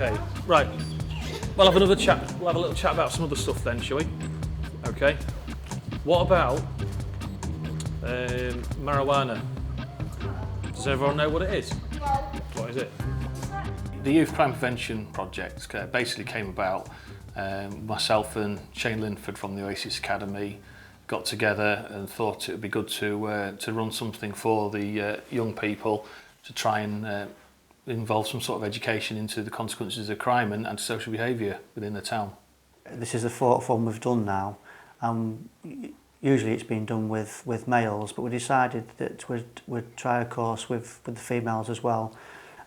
Okay, right. We'll have another chat. We'll have a little chat about some other stuff then, shall we? Okay. What about marijuana? Does everyone know what it is? What is it? The Youth Crime Prevention Project basically came about. Myself and Shane Linford from the Oasis Academy got together and thought it would be good to run something for the young people to try and involve some sort of education into the consequences of crime and antisocial behaviour within the town. This is the fourth one we've done now. Usually it's been done with males, but we decided that we'd try a course with the females as well.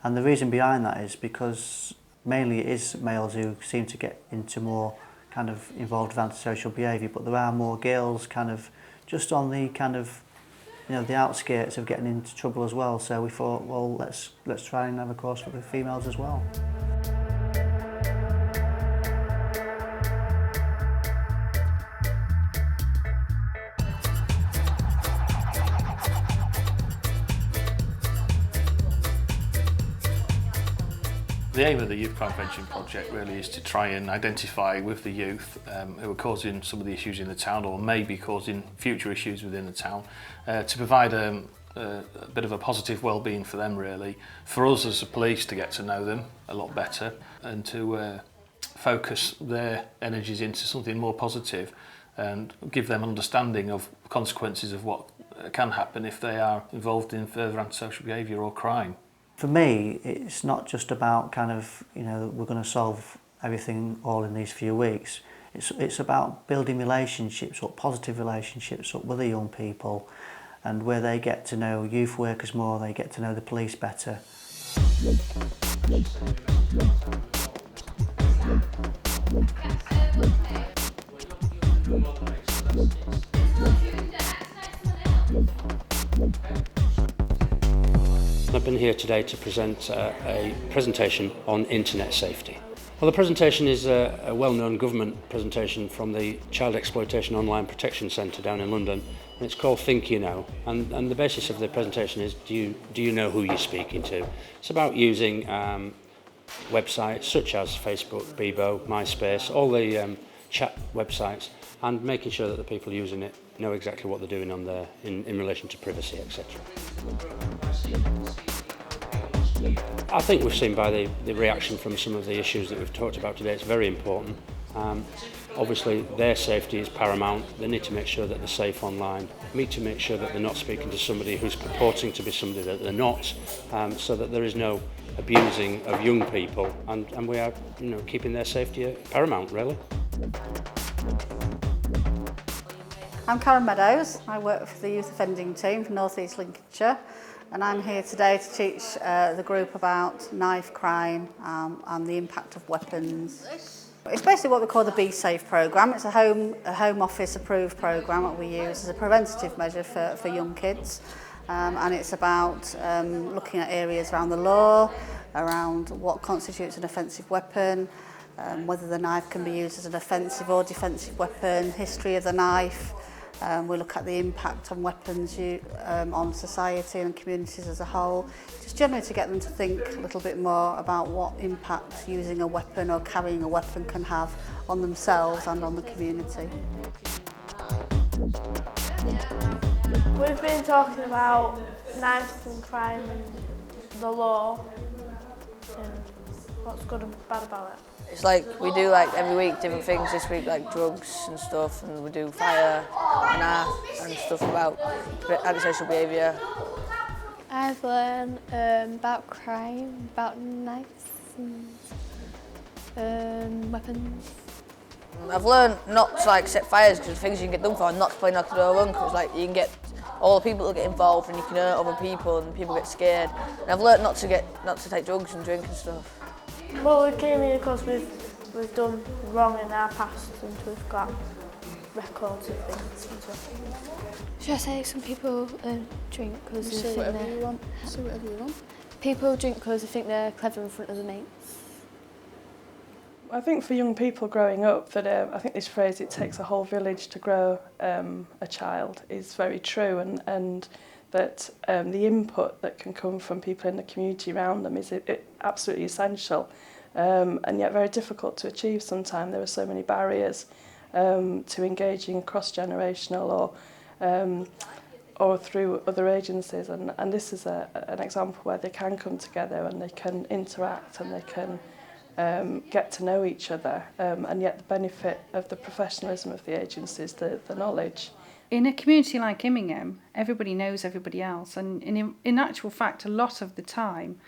And the reason behind that is because mainly it is males who seem to get into more kind of involved with antisocial behaviour, but there are more girls kind of just on the kind of, you know, the outskirts of getting into trouble as well. So we thought, well, let's try and have a course for the females as well. The aim of the Youth Crime Prevention Project really is to try and identify with the youth who are causing some of the issues in the town or may be causing future issues within the town, to provide a bit of a positive well-being for them really, for us as the police to get to know them a lot better and to focus their energies into something more positive and give them an understanding of consequences of what can happen if they are involved in further antisocial behaviour or crime. For me, it's not just about kind of, you know, we're going to solve everything all in these few weeks. It's about building relationships, up positive relationships up with the young people, and where they get to know youth workers more, they get to know the police better. I've been here today to present a presentation on internet safety. Well, the presentation is a well-known government presentation from the Child Exploitation Online Protection Centre down in London, and it's called Think You Know. And the basis of the presentation is do you know who you're speaking to? It's about using websites such as Facebook, Bebo, MySpace, all the chat websites, and making sure that the people using it know exactly what they're doing on there in relation to privacy, etc. I think we've seen by the reaction from some of the issues that we've talked about today, it's very important. Obviously their safety is paramount. They need to make sure that they're safe online. They need to make sure that they're not speaking to somebody who's purporting to be somebody that they're not, so that there is no abusing of young people, and we are, you know, keeping their safety paramount really. I'm Karen Meadows. I work for the Youth Offending Team for North East Lincolnshire, and I'm here today to teach the group about knife crime and the impact of weapons. It's basically what we call the Be Safe programme. It's a Home Office approved programme that we use as a preventative measure for young kids, and it's about looking at areas around the law, around what constitutes an offensive weapon, whether the knife can be used as an offensive or defensive weapon, history of the knife. We look at the impact on weapons on society and communities as a whole, just generally to get them to think a little bit more about what impact using a weapon or carrying a weapon can have on themselves and on the community. We've been talking about knives and crime and the law and what's good and bad about it. It's like we do like every week different things. This week like drugs and stuff, and we do fire and art and stuff about antisocial behaviour. I've learned about crime, about knives and weapons. I've learned not to like set fires because the things you can get done for, and not to play knock the door run because like you can get all the people that get involved and you can hurt other people and people get scared. And I've learned not to take drugs and drink and stuff. Well, we came here because we've done wrong in our past and we've got records of things and stuff. Should I say some people drink because they think whatever you want. Say whatever you want. People drink because they think they're clever in front of their mates. I think for young people growing up, that I think this phrase, it takes a whole village to grow a child, is very true, and that the input that can come from people in the community around them is absolutely essential. and yet very difficult to achieve sometimes. There are so many barriers to engaging cross-generational or through other agencies, and this is an example where they can come together and they can interact and they can get to know each other, and yet the benefit of the professionalism of the agencies, the knowledge. In a community like Immingham, everybody knows everybody else, and in actual fact, a lot of the time,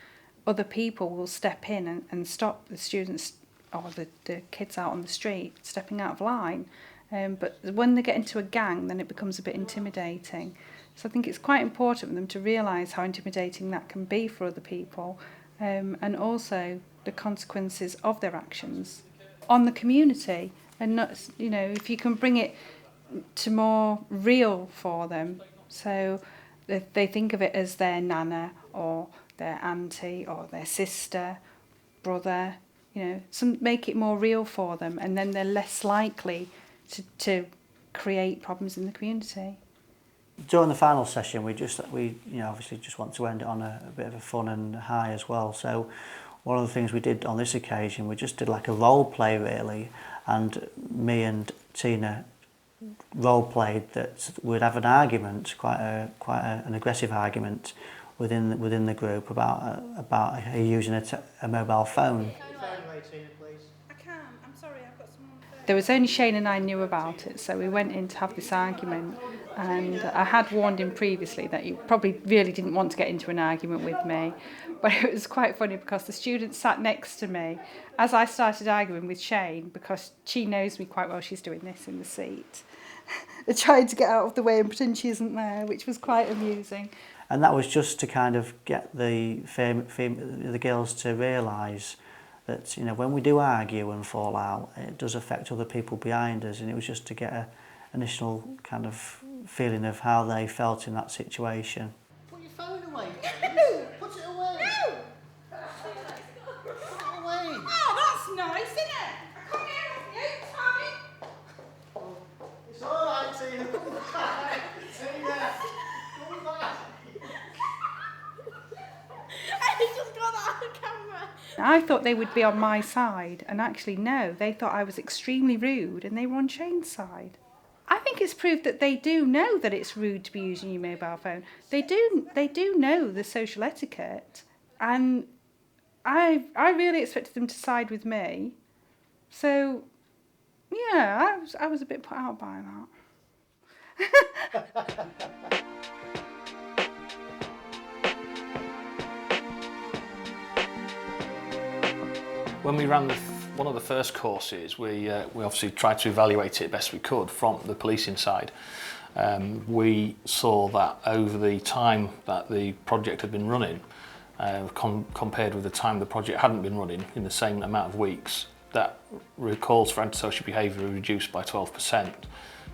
other people will step in and stop the students or the kids out on the street stepping out of line. But when they get into a gang, then it becomes a bit intimidating. So I think it's quite important for them to realise how intimidating that can be for other people, and also the consequences of their actions on the community. And not, you know, if you can bring it to more real for them, so if they think of it as their nana or their auntie or their sister, brother, you know, make it more real for them, and then they're less likely to create problems in the community. During the final session, we obviously just want to end it on a bit of a fun and high as well. So one of the things we did on this occasion, we just did like a role play really, and me and Tina role played that we'd have an argument, quite an aggressive argument within the group about using a mobile phone. There was only Shane and I knew about it, so we went in to have this argument, and I had warned him previously that he probably really didn't want to get into an argument with me, but it was quite funny because the student sat next to me as I started arguing with Shane, because she knows me quite well, she's doing this in the seat, trying to get out of the way and pretend she isn't there, which was quite amusing. And that was just to kind of get the girls to realise that, you know, when we do argue and fall out, it does affect other people behind us, and it was just to get an initial kind of feeling of how they felt in that situation. Put your phone away, please. Put it away. No! Put it away. Oh, that's nice, isn't it? Come here with you, Tommy. It's all right, Tina. Come back. Tina, come back. I just got that on camera. I thought they would be on my side, and actually no, they thought I was extremely rude and they were on Shane's side. I think it's proved that they do know that it's rude to be using your mobile phone. They do know the social etiquette, and I really expected them to side with me. So yeah, I was a bit put out by that. When we ran one of the first courses, we obviously tried to evaluate it best we could from the policing side. We saw that over the time that the project had been running, compared with the time the project hadn't been running in the same amount of weeks, that calls for antisocial behaviour were reduced by 12%.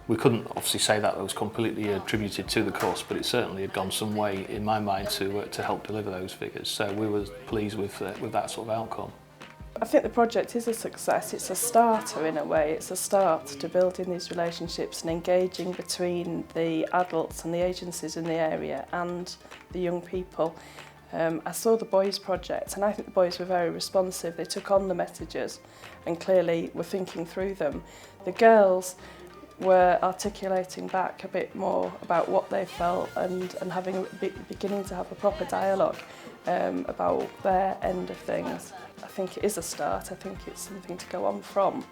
We couldn't obviously say that was completely attributed to the course, but it certainly had gone some way in my mind to help deliver those figures. So we were pleased with that sort of outcome. I think the project is a success. It's a starter in a way. It's a start to building these relationships and engaging between the adults and the agencies in the area and the young people. I saw the boys project, and I think the boys were very responsive. They took on the messages and clearly were thinking through them. The girls were articulating back a bit more about what they felt and beginning to have a proper dialogue about their end of things. I think it is a start. I think it's something to go on from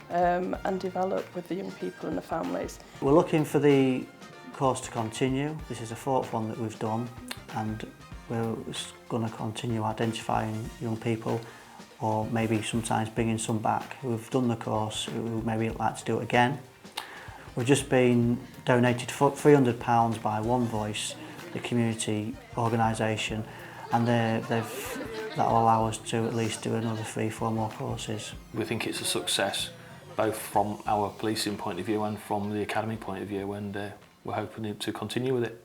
and develop with the young people and the families. We're looking for the course to continue. This is the fourth one that we've done, and we're going to continue identifying young people, or maybe sometimes bringing some back who've done the course who maybe like to do it again. We've just been donated £300 by One Voice, the community organisation, and that'll allow us to at least do another 3-4 more courses. We think it's a success, both from our policing point of view and from the academy point of view, and we're hoping to continue with it.